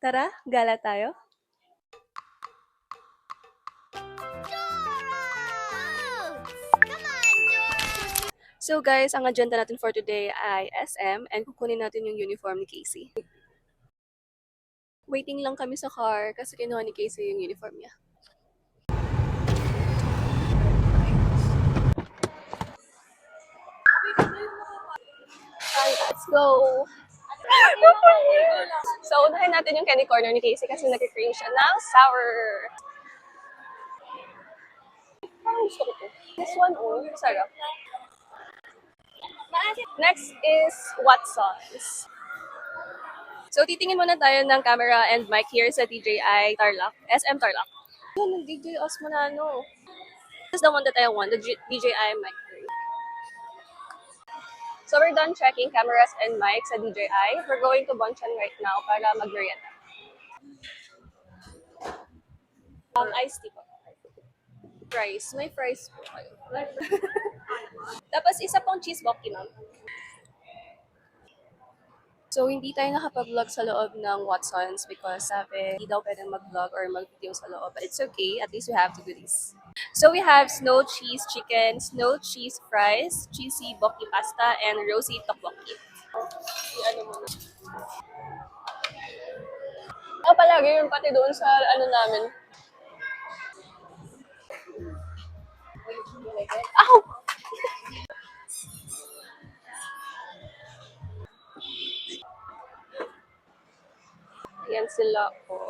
Tara, gala tayo. So guys, ang agenda natin for today ay SM and kukunin natin yung uniform ni Casey. Waiting lang kami sa car kasi kinuha ni Casey yung uniform niya. Let's go! So, unahin natin yung candy corner ni Casey kasi nag-crave siya ng sour. Parang gusto ko to. This one, oh, sarap. Next is Watsons. So, titingin muna tayo ng camera and mic here sa DJI Tarlac, SM Tarlac. Yun, yung DJI Osmanano. This is the one that I want, the DJI mic. So, we're done checking cameras and mics sa DJI. We're going to Bonchon right now para mag-merienda. Iced tea po. Fries. May fries po kayo. Tapos, isa pong cheese bokki, ma'am. So, hindi tayo nakapag-vlog sa loob ng Watsons because sabi, hindi daw pwedeng mag-vlog or mag-video sa loob. But it's okay. At least we have to do this. So, we have snow cheese chicken, snow cheese fries, cheesy bokki pasta, and rosy tteokbokki. Ano mo na? Oh, palagi yun pati doon sa ano namin. Ow! Yan sila. Oh.